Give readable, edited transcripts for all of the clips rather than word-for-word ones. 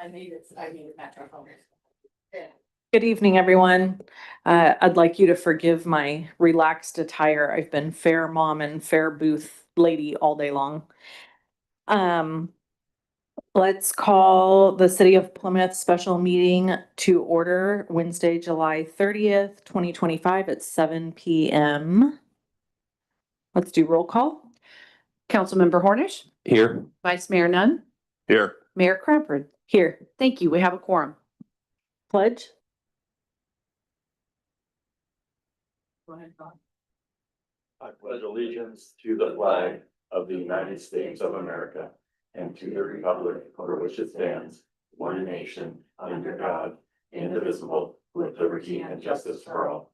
I need it Metro phone. Good evening, everyone. I'd like you to forgive my relaxed attire. I've been fair mom and fair booth lady all day long. Let's call the City of Plymouth special meeting to order Wednesday, July 30th, 2025 at 7 p.m. Let's do roll call. Councilmember Hornish, Here. Vice Mayor Nunn, Here. Mayor Cranford. Here, Thank you. We have a quorum. pledge. Go ahead, Bob. I pledge allegiance to the flag of the United States of America and to the republic for which it stands, one nation, under God, indivisible, with liberty and justice for all.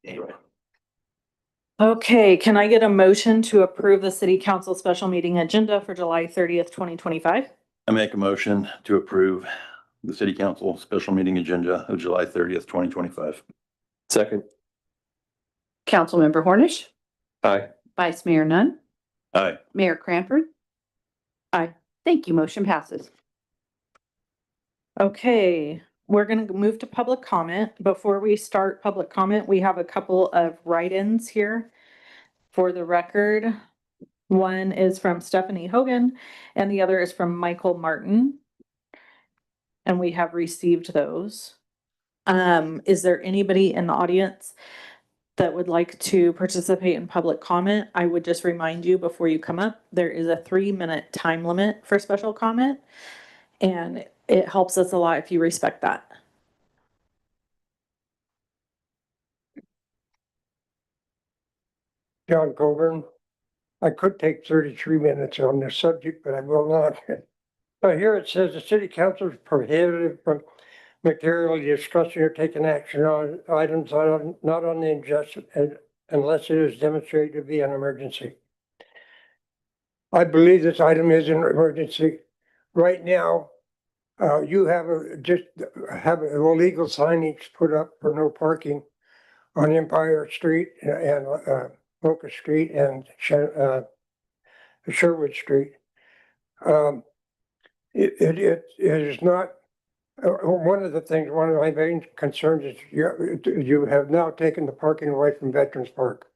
Anyway. Okay, can I get a motion to approve the city council special meeting agenda for July 30th, 2025? I make a motion to approve the city council special meeting agenda of July 30th, 2025. Second. Councilmember Hornish, Aye. Vice Mayor Nunn, Aye. Mayor Cranford. Aye. Thank you. Motion passes. Okay, we're gonna move to public comment. Before we start public comment, we have a couple of write-ins here for the record. One is from Stephanie Hogan and the other is from Michael Martin. And we have received those. Is there anybody in the audience that would like to participate in public comment? I would just remind you before you come up, there is a 3-minute time limit for special comment. And it helps us a lot if you respect that. John Coburn. I could take 33 minutes on this subject, but I will not. Here it says the city council is prohibited from materially discussing or taking action on items not on the agenda unless it is demonstrated to be an emergency. I believe this item is an emergency. Right now, you have illegal signage put up for no parking on Empire Street and Locust Street and Sherwood Street. It is not, one of my main concerns is you have now taken the parking away from Veterans Park.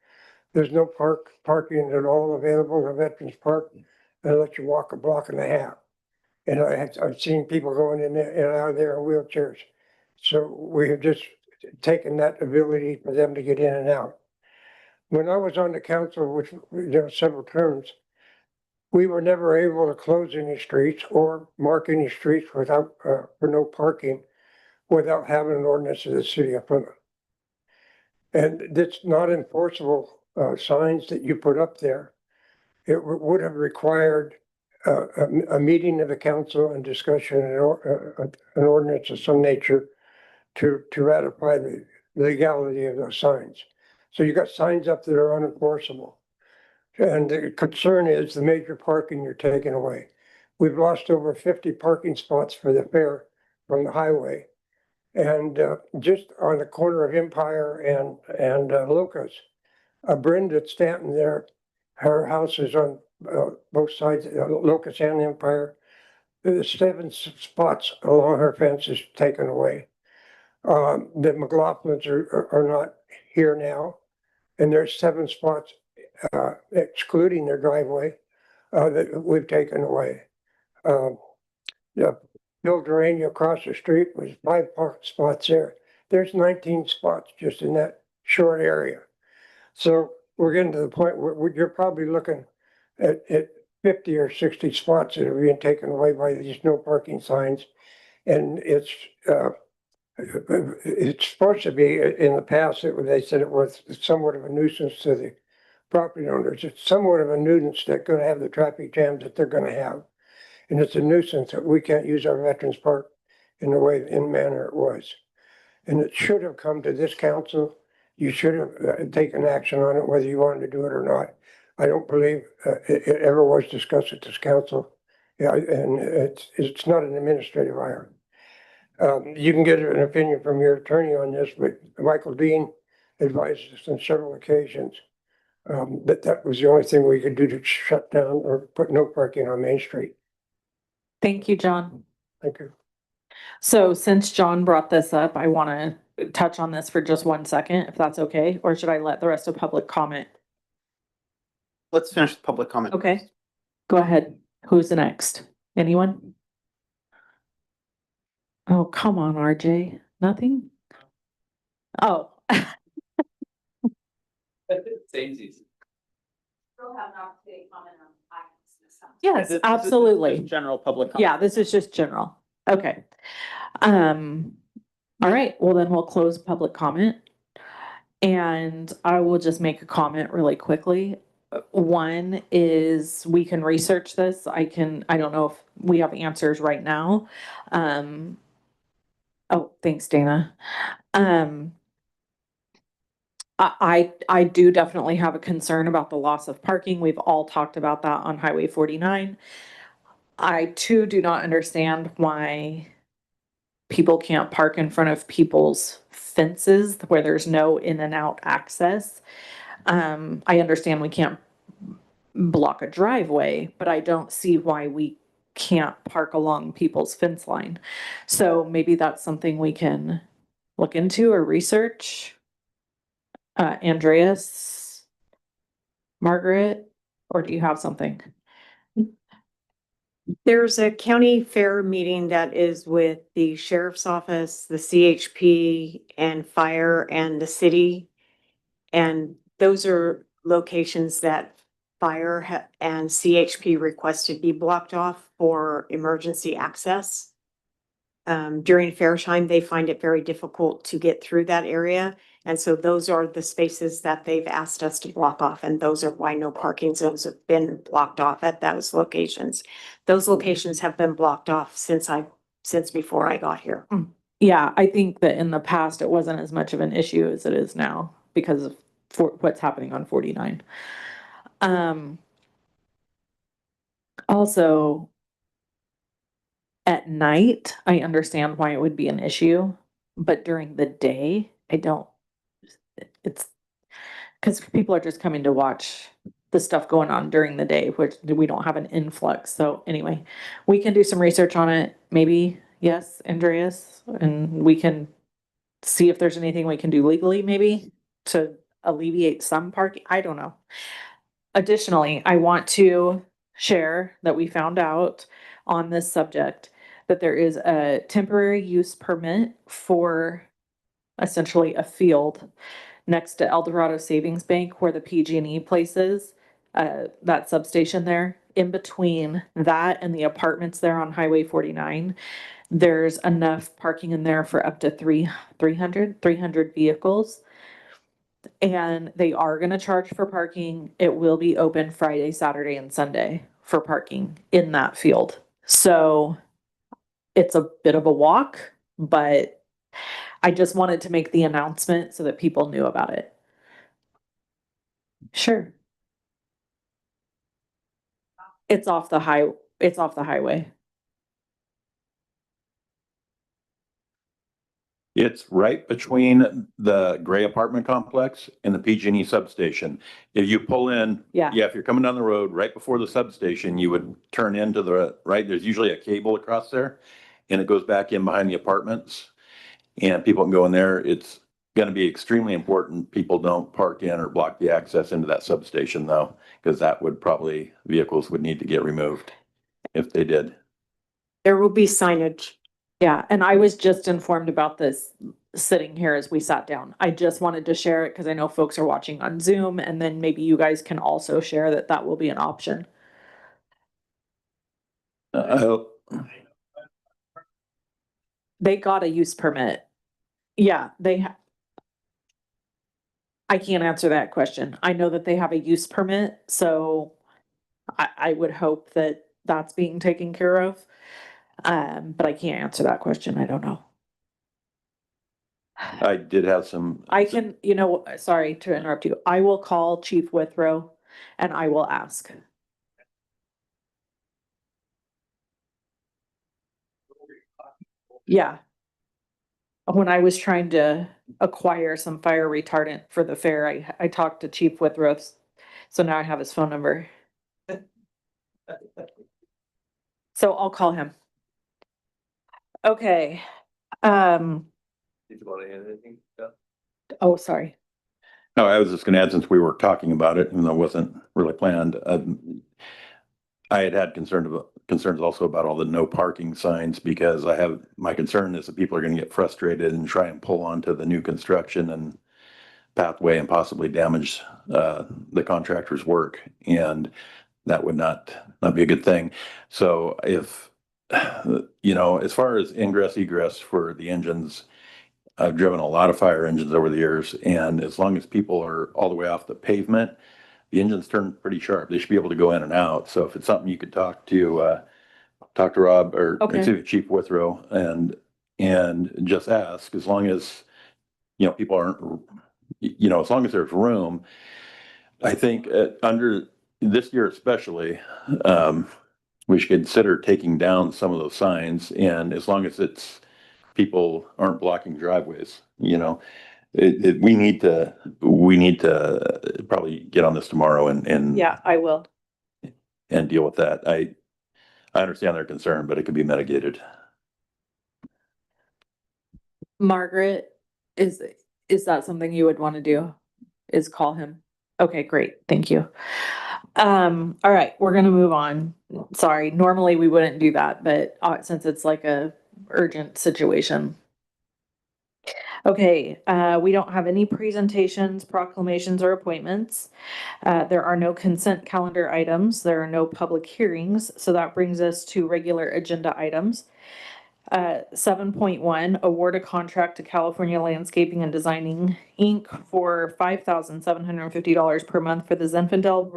There's no parking at all available at Veterans Park. They let you walk a block and a half. And I've seen people going in and out of there in wheelchairs. So we have just taken that ability for them to get in and out. When I was on the council, which there were several terms, we were never able to close any streets or mark any streets without for no parking without having an ordinance of the city of Plymouth. And it's not enforceable signs that you put up there. It would have required a meeting of the council and discussion and an ordinance of some nature to ratify the legality of those signs. So you got signs up that are unenforceable. And the concern is the major parking you're taking away. We've lost over 50 parking spots for the fair from the highway. And just on the corner of Empire and Locust, Brenda Stanton there, her house is on both sides, Locust and Empire. There's 7 spots along her fence is taken away. The McLaughlins are not here now. And there's 7 spots excluding their driveway that we've taken away. Bill Durania across the street was 5 park spots there. There's 19 spots just in that short area. So we're getting to the point where you're probably looking at 50 or 60 spots that are being taken away by these no parking signs. And it's supposed to be, in the past, they said it was somewhat of a nuisance to the property owners. It's somewhat of a nuisance that's going to have the traffic jams that they're going to have. And it's a nuisance that we can't use our Veterans Park in the manner it was. And it should have come to this council. You should have taken action on it, whether you wanted to do it or not. I don't believe it ever was discussed at this council. Yeah, and it's not an administrative item. You can get an opinion from your attorney on this, but Michael Dean advised us on several occasions that was the only thing we could do to shut down or put no parking on Main Street. Thank you, John. Thank you. So since John brought this up, I want to touch on this for just 1 second, if that's okay, or should I let the rest of public comment? Let's finish the public comment. Okay, go ahead. Who's the next? Anyone? Oh, come on, RJ. Nothing? Oh, Still have an opportunity to comment on items this time. yes, This is absolutely. just General public. comment. Yeah, this is just general. Okay. All right, well then we'll close public comment. And I will just make a comment really quickly. One is we can research this. I don't know if we have answers right now. Oh, thanks, Dana. I do definitely have a concern about the loss of parking. We've all talked about that on Highway 49. I too do not understand why people can't park in front of people's fences where there's no in and out access. I understand we can't block a driveway, but I don't see why we can't park along people's fence line. So maybe that's something we can look into or research. Andreas, Margaret, or do you have something? There's a county fair meeting that is with the sheriff's office, the CHP and fire and the city. And those are locations that fire and CHP requested be blocked off for emergency access. During fair time, they find it very difficult to get through that area. And so those are the spaces that they've asked us to block off, and those are why no parking zones have been blocked off at those locations. Those locations have been blocked off since before I got here. Yeah, I think that in the past it wasn't as much of an issue as it is now because of what's happening on 49. Also, at night, I understand why it would be an issue, but during the day, I don't. It's because people are just coming to watch the stuff going on during the day, which we don't have an influx. So anyway, we can do some research on it. Maybe, yes, Andreas, and we can see if there's anything we can do legally, maybe to alleviate some parking. I don't know. Additionally, I want to share that we found out on this subject that there is a temporary use permit for essentially a field next to Eldorado Savings Bank where the PG&E place is, that substation there. In between that and the apartments there on Highway 49, there's enough parking in there for up to 300 vehicles. And they are gonna charge for parking. It will be open Friday, Saturday, and Sunday for parking in that field. So it's a bit of a walk, but I just wanted to make the announcement so that people knew about it. Sure. It's off the highway. It's right between the gray apartment complex and the PG&E substation. If you pull in, Yeah. if you're coming down the road right before the substation, you would turn into the right. There's usually a cable across there and it goes back in behind the apartments and people can go in there. It's going to be extremely important. People don't park in or block the access into that substation though, because that would vehicles would need to get removed if they did. There will be signage. Yeah, and I was just informed about this sitting here as we sat down. I just wanted to share it because I know folks are watching on Zoom, and then maybe you guys can also share that that will be an option. They got a use permit. Yeah, I can't answer that question. I know that they have a use permit, so I would hope that that's being taken care of. But I can't answer that question. I don't know. I did have some. I can, sorry to interrupt you. I will call Chief Withrow and I will ask. Yeah. When I was trying to acquire some fire retardant for the fair, I talked to Chief Withrow. So now I have his phone number. So I'll call him. Okay. Did you want to add anything? Oh, sorry. No, I was just gonna add, since we were talking about it, even though it wasn't really planned, I had concerns also about all the no parking signs, because my concern is that people are gonna get frustrated and try and pull onto the new construction and pathway and possibly damage, the contractor's work, and that would not be a good thing. So if, as far as ingress egress for the engines, I've driven a lot of fire engines over the years, and as long as people are all the way off the pavement, the engines turn pretty sharp. They should be able to go in and out. So if it's something you could talk to Rob or Okay. excuse me, Chief Withrow and just ask, as long as, people aren't, as long as there's room, I think under this year especially, we should consider taking down some of those signs, and as long as people aren't blocking driveways, we need to probably get on this tomorrow and Yeah, I will. and deal with that. I understand their concern, but it could be mitigated. Margaret, is that something you would want to do? Is call him? Okay, great. Thank you. All right, we're gonna move on. Sorry, normally we wouldn't do that, but since it's like a urgent situation. Okay, we don't have any presentations, proclamations, or appointments. There are no consent calendar items. There are no public hearings, so that brings us to regular agenda items. 7.1, award a contract to California Landscaping and Designing, Inc. for $5,750 per month for the Zinfandel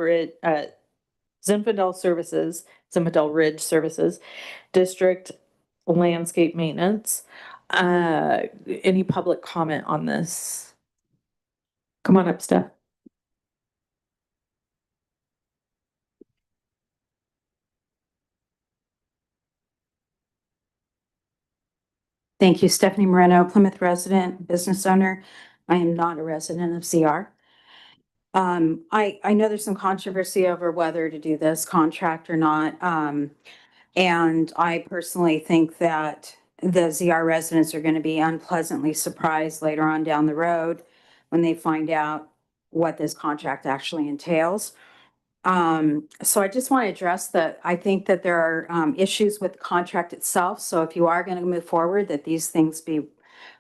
Ridge Services District Landscape Maintenance. Any public comment on this? Come on up, Steph. Thank you, Stephanie Moreno, Plymouth resident, business owner. I am not a resident of CR. I know there's some controversy over whether to do this contract or not. And I personally think that the ZR residents are going to be unpleasantly surprised later on down the road when they find out what this contract actually entails. So I just want to address that. I think that there are issues with the contract itself. So if you are going to move forward, that these things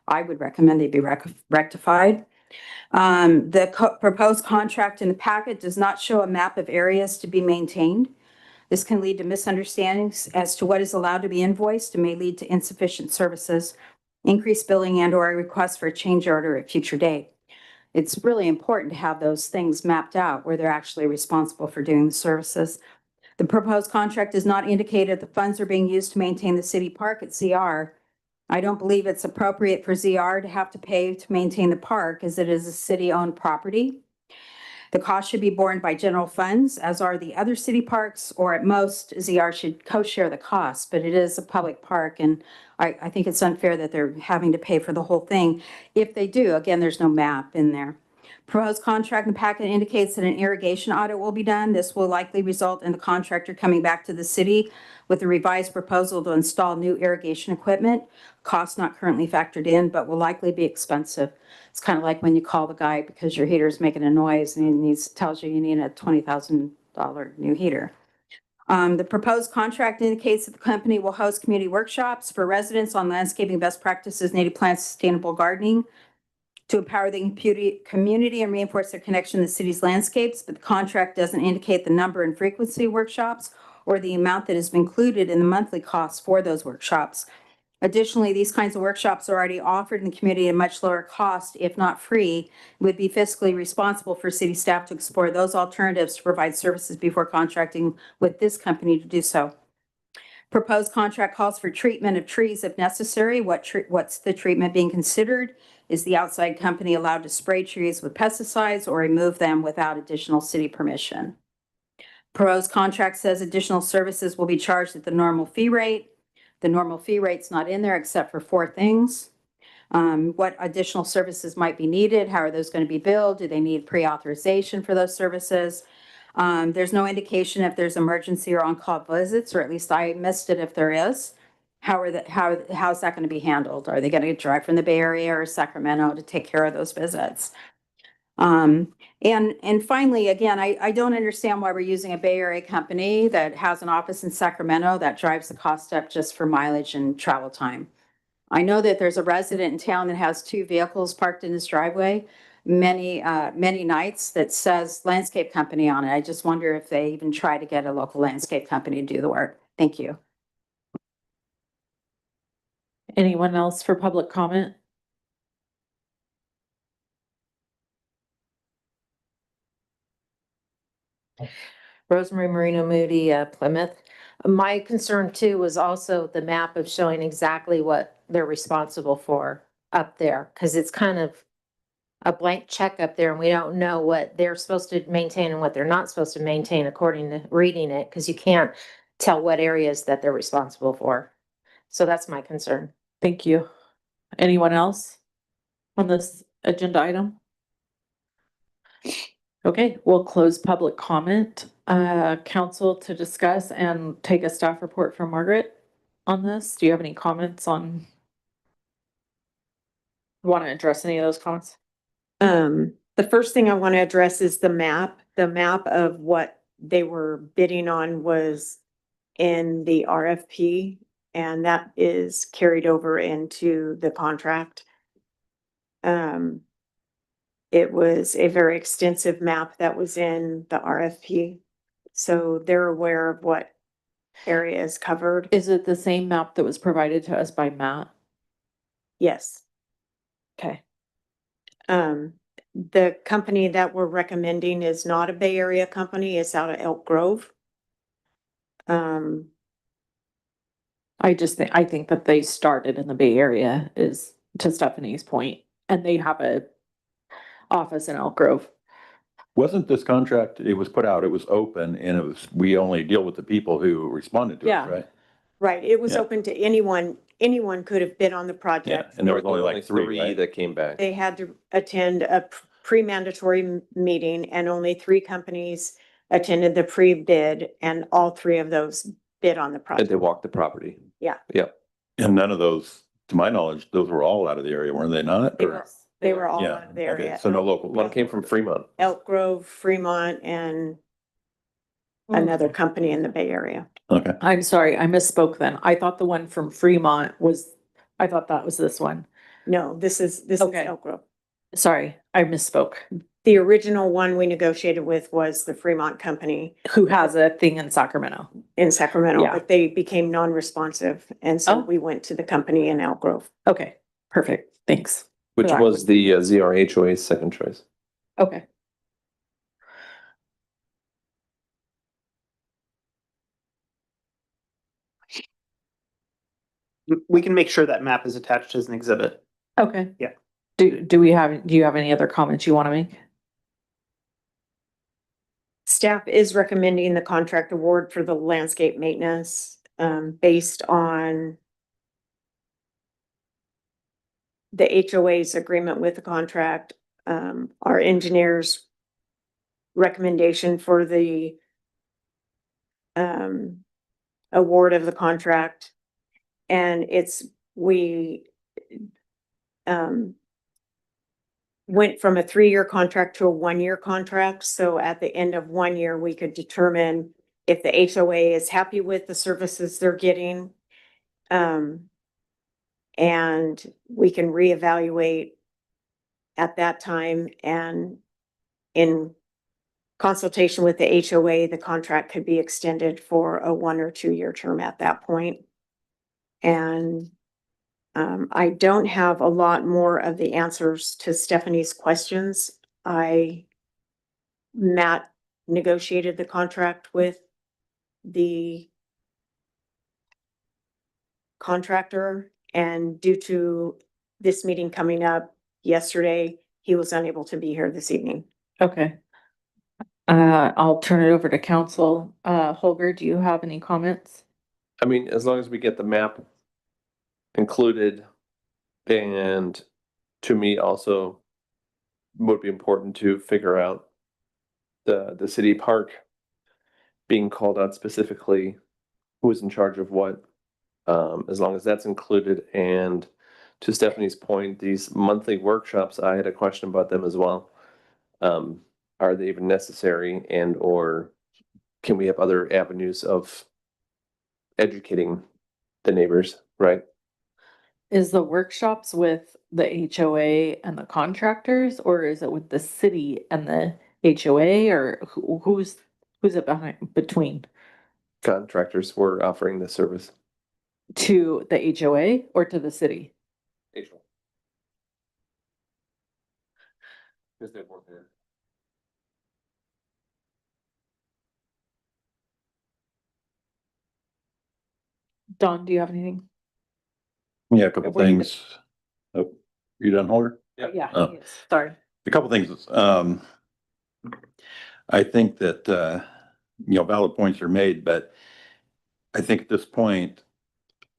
I would recommend they be rectified. The proposed contract in the packet does not show a map of areas to be maintained. This can lead to misunderstandings as to what is allowed to be invoiced and may lead to insufficient services, increased billing, and or a request for a change order at future date. It's really important to have those things mapped out where they're actually responsible for doing the services. The proposed contract does not indicate if the funds are being used to maintain the city park at ZR. I don't believe it's appropriate for ZR to have to pay to maintain the park, as it is a city-owned property. The cost should be borne by general funds, as are the other city parks, or at most, ZR should co-share the cost, but it is a public park, and I think it's unfair that they're having to pay for the whole thing. If they do, again, there's no map in there. Proposed contract in the packet indicates that an irrigation audit will be done. This will likely result in the contractor coming back to the city with a revised proposal to install new irrigation equipment. Cost not currently factored in, but will likely be expensive. It's kind of like when you call the guy because your heater is making a noise and he tells you need a $20,000 new heater. The proposed contract indicates that the company will host community workshops for residents on landscaping best practices, native plants, sustainable gardening, to empower the community and reinforce their connection to the city's landscapes, but the contract doesn't indicate the number and frequency of workshops or the amount that is included in the monthly costs for those workshops. Additionally, these kinds of workshops are already offered in the community at a much lower cost, if not free. It would be fiscally responsible for city staff to explore those alternatives to provide services before contracting with this company to do so. Proposed contract calls for treatment of trees if necessary. What's the treatment being considered? Is the outside company allowed to spray trees with pesticides or remove them without additional city permission? Proposed contract says additional services will be charged at the normal fee rate. The normal fee rate's not in there except for 4 things. What additional services might be needed? How are those going to be billed? Do they need pre-authorization for those services? There's no indication if there's emergency or on-call visits, or at least I missed it if there is. How's that gonna be handled? Are they gonna drive from the Bay Area or Sacramento to take care of those visits? And finally, again, I don't understand why we're using a Bay Area company that has an office in Sacramento that drives the cost up just for mileage and travel time. I know that there's a resident in town that has 2 vehicles parked in his driveway many nights that says landscape company on it. I just wonder if they even try to get a local landscape company to do the work. Thank you. Anyone else for public comment? Rosemary Marino Moody, Plymouth. My concern too was also the map of showing exactly what they're responsible for up there, because it's kind of a blank check up there and we don't know what they're supposed to maintain and what they're not supposed to maintain according to reading it, because you can't tell what areas that they're responsible for. So that's my concern. Thank you. Anyone else on this agenda item? Okay, we'll close public comment. Council to discuss and take a staff report from Margaret on this. Do you have any comments on? Want to address any of those comments? The first thing I want to address is the map. The map of what they were bidding on was in the RFP, and that is carried over into the contract. It was a very extensive map that was in the RFP, so they're aware of what area is covered. Is it the same map that was provided to us by Matt? Yes. Okay. The company that we're recommending is not a Bay Area company. It's out of Elk Grove. I think that they started in the Bay Area, is to Stephanie's point, and they have a office in Elk Grove. Wasn't this contract, it was put out, it was open, and it was, we only deal with the people who responded to Yeah. it, right? Right, it was Yeah. open to anyone. Anyone could have bid on the Yeah, project. and there was only like three, right? that came back. They had to attend a pre-mandatory meeting, and only 3 companies attended the pre-bid, and all 3 of those bid on the And project. they walked the property. And none of those, to my knowledge, those were all out of the area, weren't they not? They Or- were, they were all Yeah, out of the okay, area. so no local. One came from Fremont. Elk Grove, Fremont, and another company in the Bay Area. Okay, I'm sorry, I misspoke then. I thought the one from Fremont I thought that was this one. No, this is Okay. Elk Grove. Sorry, I misspoke. The original one we negotiated with was the Fremont company Who has a thing in Sacramento? in Sacramento, Yeah. but they became non-responsive. And so Oh. we went to the company in Elk Grove. Okay, perfect. Thanks. Which That was the ZRHOA's second choice. Okay. We can make sure that map is attached as an exhibit. Okay. Yeah. Do you have any other comments you want to make? Staff is recommending the contract award for the landscape maintenance, based on the HOA's agreement with the contract, our engineer's recommendation for the award of the contract. And we went from a 3-year contract to a 1-year contract. So at the end of 1 year, we could determine if the HOA is happy with the services they're getting. And we can reevaluate at that time, and in consultation with the HOA, the contract could be extended for a 1 or 2 year term at that point. And I don't have a lot more of the answers to Stephanie's questions. Matt negotiated the contract with the contractor, and due to this meeting coming up yesterday, he was unable to be here this evening. Okay. I'll turn it over to council. Holger, do you have any comments? I mean, as long as we get the map included, and to me also would be important to figure out the city park being called out specifically, who is in charge of what, as long as that's included. And to Stephanie's point, these monthly workshops, I had a question about them as well. Are they even necessary, and or can we have other avenues of educating the neighbors, right? Is the workshops with the HOA and the contractors, or is it with the city and the HOA, or who's it behind, between? Contractors were offering the service. To the HOA or to the city? Because they work there. Don, do you have anything? Yeah, a couple What do you things. Oh, you done, Holger? Yeah, Oh. yes, sorry. A couple things. I think that, valid points are made, but I think at this point,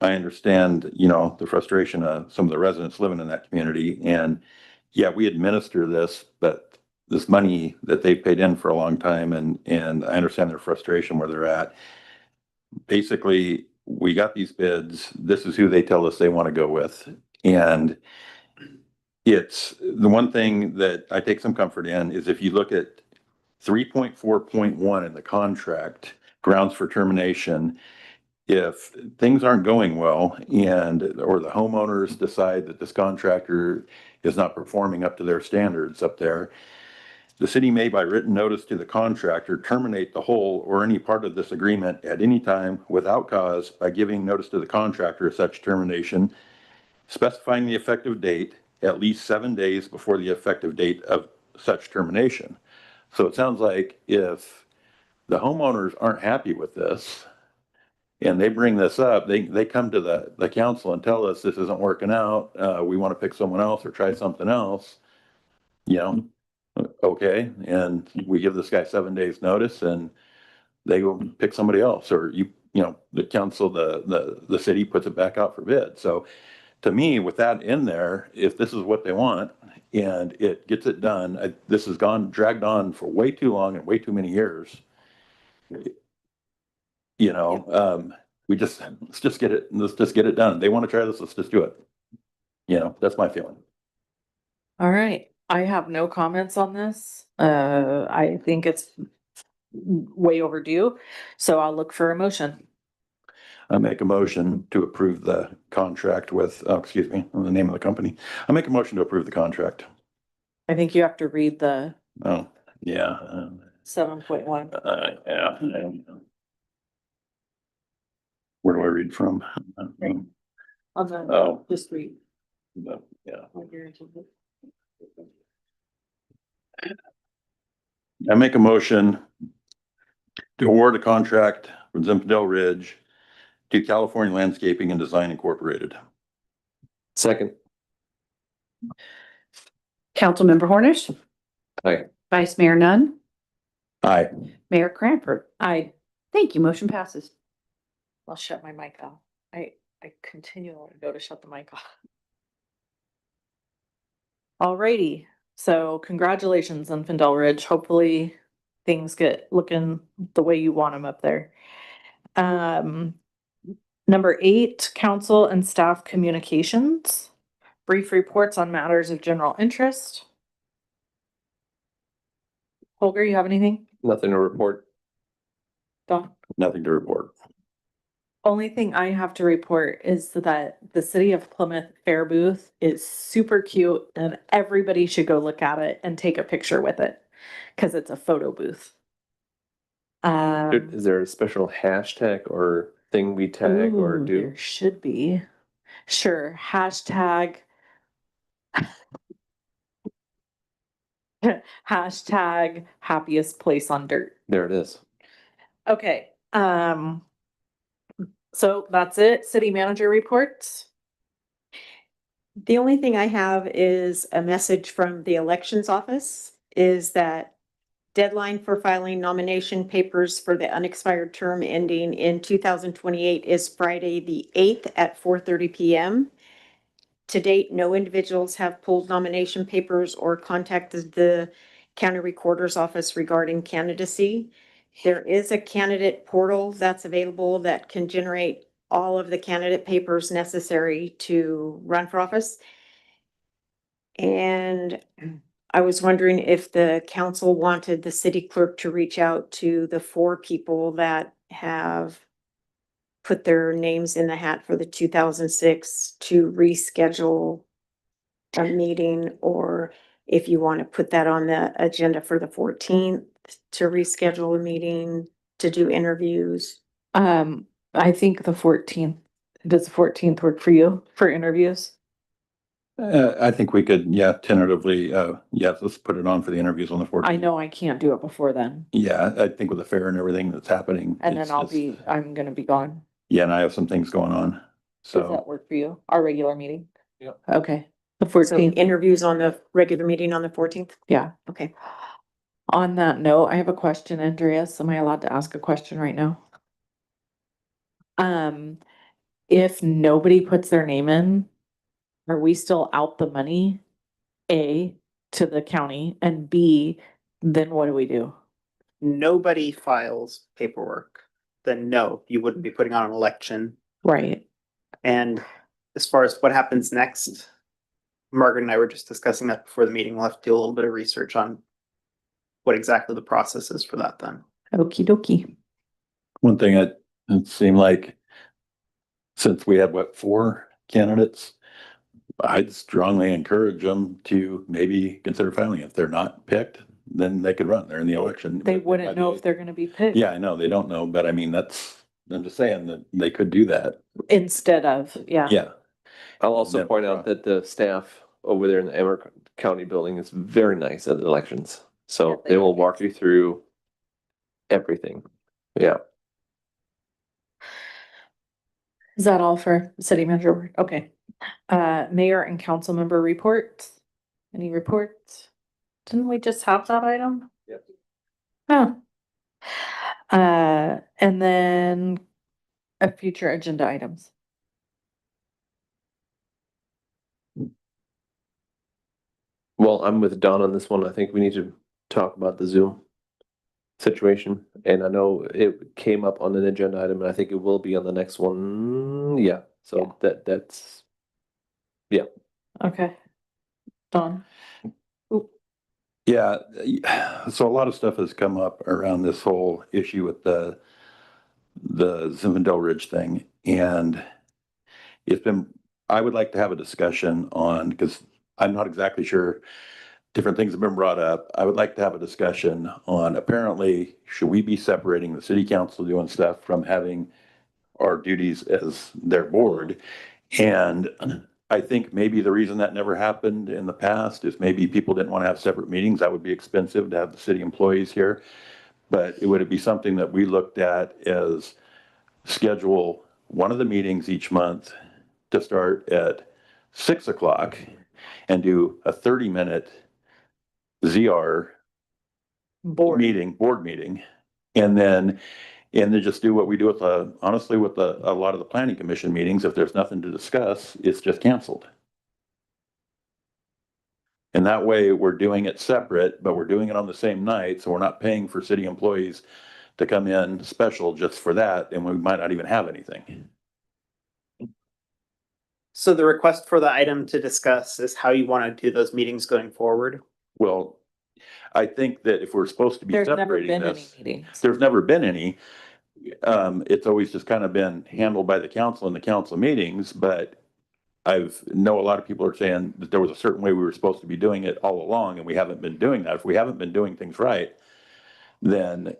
I understand, the frustration of some of the residents living in that community. And yeah, we administer this, but this money that they've paid in for a long time, and I understand their frustration where they're at. Basically, we got these bids. This is who they tell us they want to go with. And it's the one thing that I take some comfort in is if you look at 3.4.1 in the contract, grounds for termination, if things aren't going well or the homeowners decide that this contractor is not performing up to their standards up there, the city may, by written notice to the contractor, terminate the whole or any part of this agreement at any time without cause by giving notice to the contractor of such termination, specifying the effective date at least 7 days before the effective date of such termination. So it sounds like if the homeowners aren't happy with this and they bring this up, they come to the council and tell us this isn't working out, we want to pick someone else or try something else, okay, and we give this guy 7 days notice and they go pick somebody else, or the council, the city puts it back out for bid. So to me, with that in there, if this is what they want and it gets it done, this has dragged on for way too long and way too many years. Let's just get it done. They want to try this, let's just do it. That's my feeling. All right, I have no comments on this. I think it's way overdue, so I'll look for a motion. I make a motion to approve the contract with, the name of the company. I make a motion to approve the contract. I think you have to read the Oh, yeah. 7.1. Yeah. Where do I read from? On the, Oh. just read. Yeah. what you're into. I make a motion to award a contract from Zinfandel Ridge to California Landscaping and Design Incorporated. Second. Councilmember Hornish. Aye. Vice Mayor Nunn. Aye. Mayor Cranford. I, Thank you. Motion passes. I'll shut my mic off. I continually go to shut the mic off. Alrighty, so congratulations on Findell Ridge. Hopefully things get looking the way you want them up there. Number 8, council and staff communications. Brief reports on matters of general interest. Holger, you have anything? Nothing to report. Don? Nothing to report. Only thing I have to report is that the City of Plymouth Fair booth is super cute and everybody should go look at it and take a picture with it because it's a photo booth. Is there a special hashtag or thing we tag or Ooh, do? there should be. Sure, hashtag. Hashtag happiest place on dirt. There it is. Okay, so that's it. City manager reports. The only thing I have is a message from the elections office is that deadline for filing nomination papers for the unexpired term ending in 2028 is Friday, the 8th at 4:30 PM. To date, no individuals have pulled nomination papers or contacted the county recorder's office regarding candidacy. There is a candidate portal that's available that can generate all of the candidate papers necessary to run for office. And I was wondering if the council wanted the city clerk to reach out to the 4 people that have put their names in the hat for the 2006 to reschedule a meeting, or if you want to put that on the agenda for the 14th to reschedule a meeting, to do interviews. I think the 14th, does the 14th work for you for interviews? I think we could, yeah, tentatively, let's put it on for the interviews on the 14th. I know I can't do it before then, Yeah, I think with the fair and everything that's happening. and then it's I'm gonna be gone. Yeah, and I have some things going on, Does so. that work for you? Our regular meeting? Yep. Okay, the So 14th, interviews on the regular meeting on the 14th? yeah. Okay. On that note, I have a question, Andreas. Am I allowed to ask a question right now? If nobody puts their name in, are we still out the money? A, to the county, and B, then what do we do? Nobody files paperwork, then no, you wouldn't be putting on an election. Right. And as far as what happens next, Margaret and I were just discussing that before the meeting. We'll have to do a little bit of research on what exactly the process is for that then. Okie dokie. One thing it seemed like, since we had 4 candidates, I'd strongly encourage them to maybe consider filing. If they're not picked, then they could run. They're in the election. They wouldn't know if they're gonna be picked. Yeah, I know, they don't know, but I mean, I'm just saying that they could do that. Instead of, yeah. Yeah. I'll also Yeah. point out that the staff over there in the Emmer County building is very nice at the elections. Yeah, So they they will are. walk you through everything. Yeah. Is that all for city manager? Okay. Mayor and council member reports? Any reports? Didn't we just have that item? Yep. Oh. And then future agenda items. Well, I'm with Don on this one. I think we need to talk about the Zoom situation. And I know it came up on an agenda item, and I think it will be on the next one. Yeah. So that's Okay. Don? Yeah, so a lot of stuff has come up around this whole issue with the Zinfandel Ridge thing, and I would like to have a discussion on, because I'm not exactly sure, different things have been brought up. I would like to have a discussion on, apparently, should we be separating the city council doing stuff from having our duties as their board? And I think maybe the reason that never happened in the past is maybe people didn't want to have separate meetings. That would be expensive to have the city employees here. But it would be something that we looked at as schedule one of the meetings each month to start at 6 o'clock and do a 30-minute ZR Board. board meeting. And then just do what we do with honestly, with a lot of the planning commission meetings. If there's nothing to discuss, it's just canceled. And that way we're doing it separate, but we're doing it on the same night. So we're not paying for city employees to come in special just for that. And we might not even have anything. So the request for the item to discuss is how you want to do those meetings going forward. Well, I think that if we're supposed to be There's never separating been any this, meetings. there's never been any. It's always just kind of been handled by the council in the council meetings, but know a lot of people are saying that there was a certain way we were supposed to be doing it all along, and we haven't been doing that. If we haven't been doing things right, then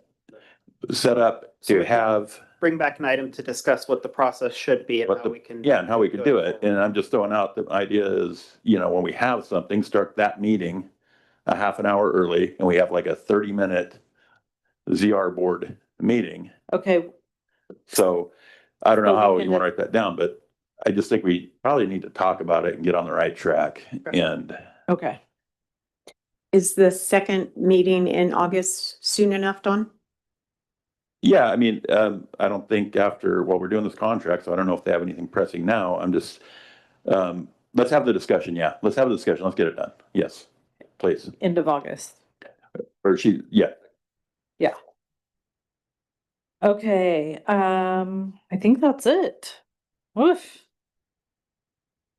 set up to have, Bring back an item to discuss what the process should be and What how the- we can. yeah, and how we could do it. forward. And I'm just throwing out the idea is, when we have something, start that meeting a half an hour early, and we have like a 30-minute ZR board meeting. Okay, So I don't know So we how can you want to write that down, but I just think we probably need to talk about it and get on the right track. Okay. And okay. Is the second meeting in August soon enough, Dawn? yeah, I mean, I don't think we're doing this contract, so I don't know if they have anything pressing now. I'm just, let's have the discussion. Yeah, let's have the discussion. Let's get it done. Yes, please. End of August. Or yeah. Yeah. Okay, I think that's it. Woof.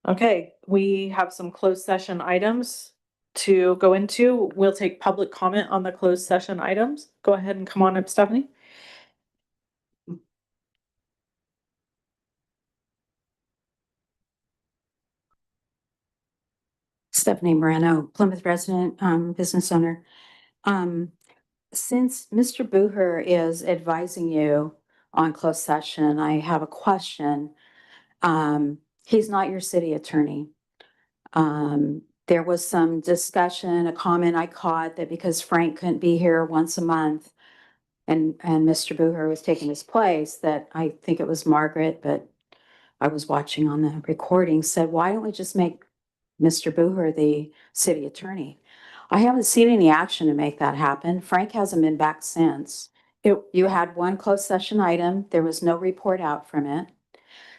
Okay, we have some closed session items to go into. We'll take public comment on the closed session items. Go ahead and come on up, Stephanie. Stephanie Moreno, Plymouth resident, business owner. Since Mr. Booher is advising you on closed session, I have a question. He's not your city attorney. There was some discussion, a comment I caught that because Frank couldn't be here once a month and Mr. Booher was taking his place, that I think it was Margaret, but I was watching on the recording, said, why don't we just make Mr. Booher the city attorney? I haven't seen any action to make that happen. Frank hasn't been back since. You had one closed session item. There was no report out from it.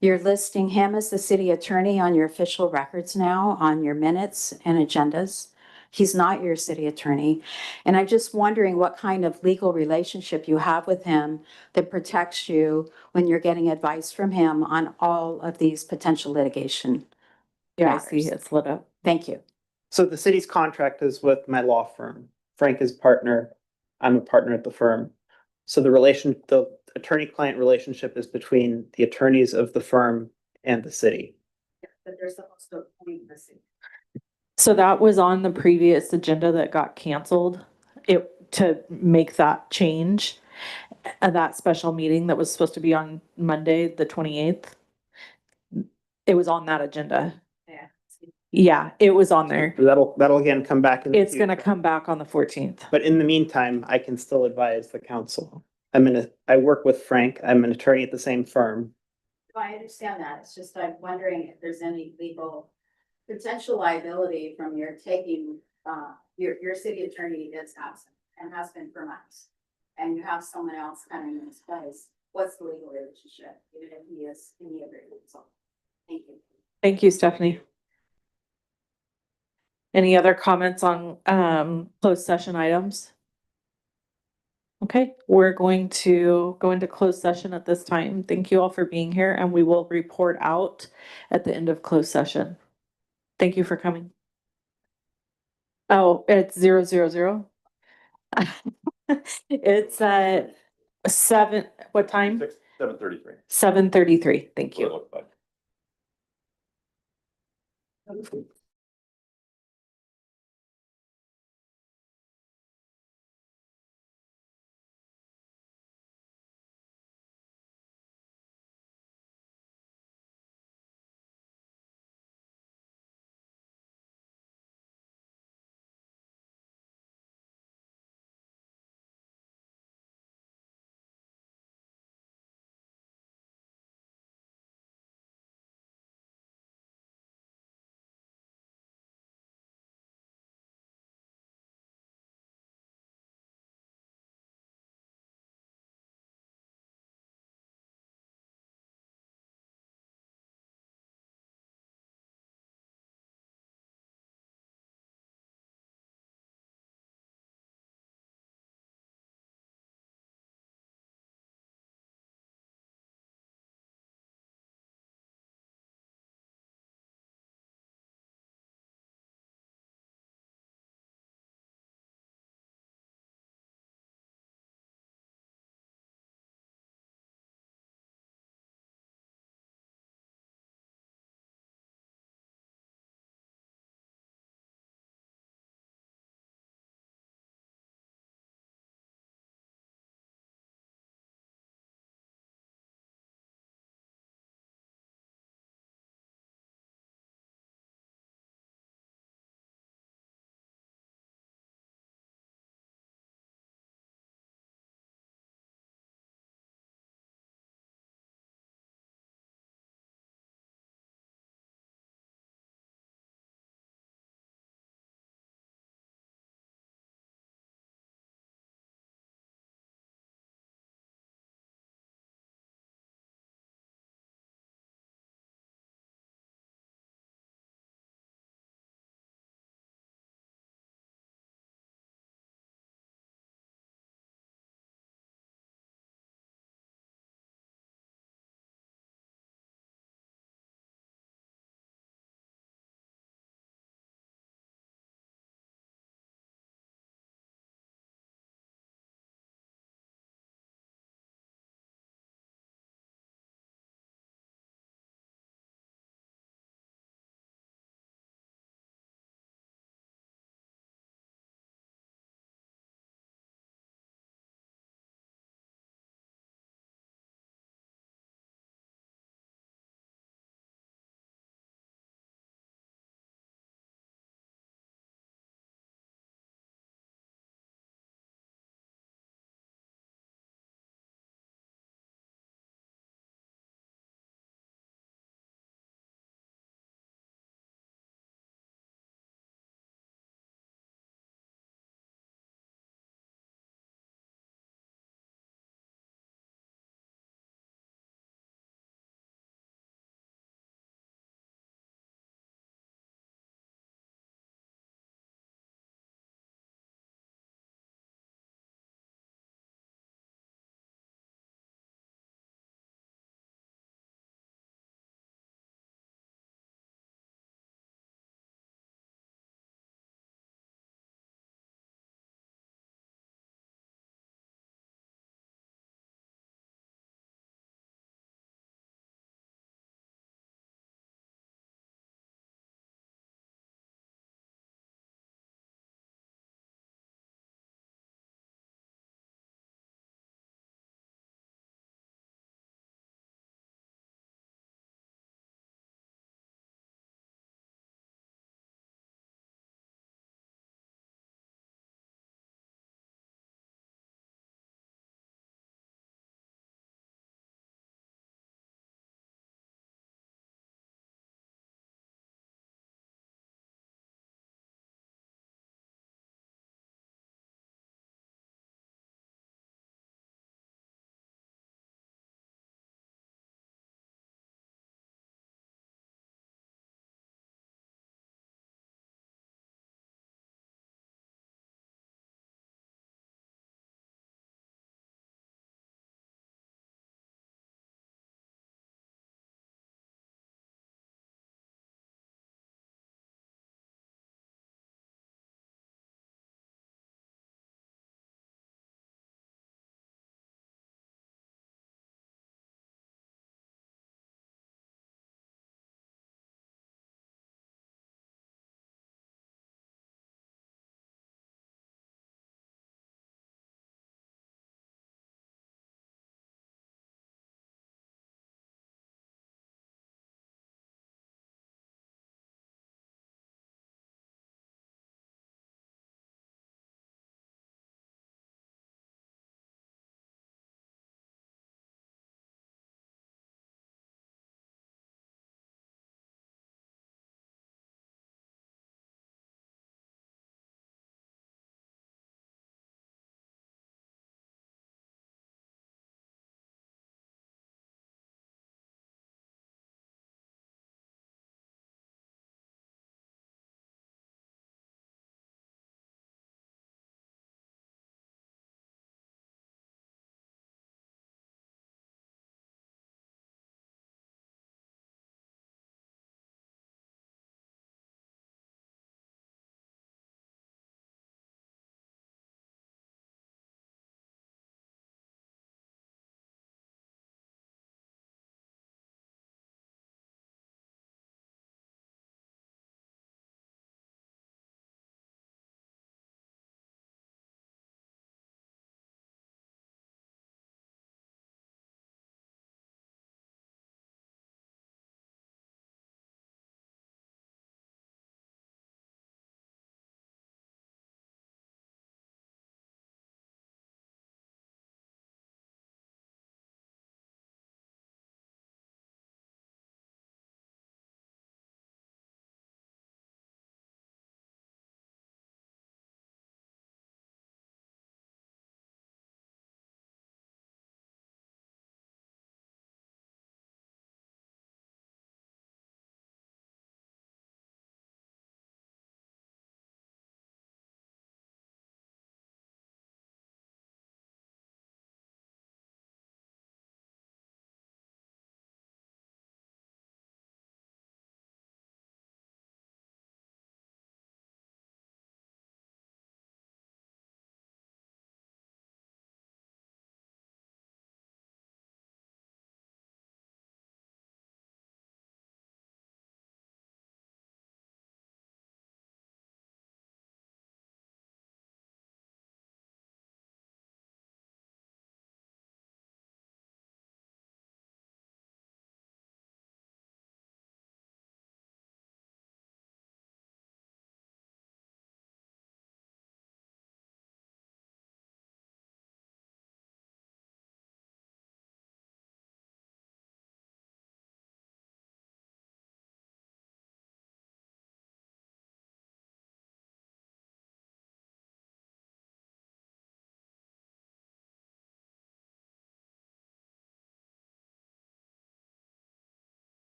You're listing him as the city attorney on your official records now, on your minutes and agendas. He's not your city attorney. And I'm just wondering what kind of legal relationship you have with him that protects you when you're getting advice from him on all of these potential litigation. Yeah, I see matters. it's lit up. Thank you. So the city's contract is with my law firm. Frank is partner. I'm a partner at the firm. So the attorney-client relationship is between the attorneys of the firm and the city. But they're supposed to appoint the city. So that was on the previous agenda that got canceled. To make that change, that special meeting that was supposed to be on Monday, the 28th. It was on that agenda. Yeah. Yeah, it was on there. That'll again come back in the It's gonna future. come back on the 14th. But in the meantime, I can still advise the council. I work with Frank. I'm an attorney at the same firm. I understand that. It's just I'm wondering if there's any legal potential liability from your taking, your city attorney is absent and has been for months. And you have someone else coming in his place. What's the legal relationship, even if he is in the agreement? So, thank you. Thank you, Stephanie. Any other comments on closed session items? Okay, we're going to go into closed session at this time. Thank you all for being here, and we will report out at the end of closed session. Thank you for coming. Oh, it's 000. It's what time? 7:33. 7:33. Thank you. What it looked like.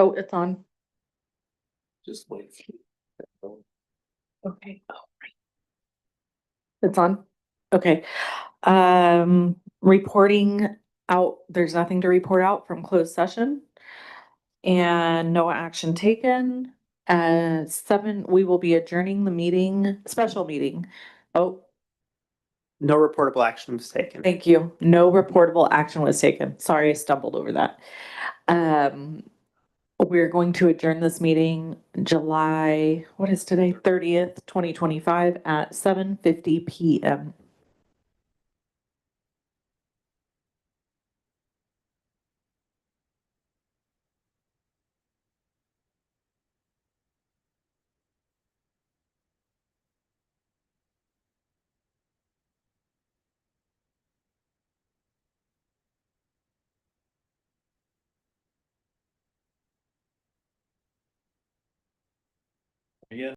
Oh, it's on. Just wait. Okay. Oh, right. It's on. Okay. Reporting out, there's nothing to report out from closed session. And no action taken. At 7, we will be adjourning the meeting, special meeting. Oh, No reportable action was taken. thank you. No reportable action was taken. Sorry, I stumbled over that. We're going to adjourn this meeting July, what is today? 30th, 2025 at 7:50 PM. Yeah.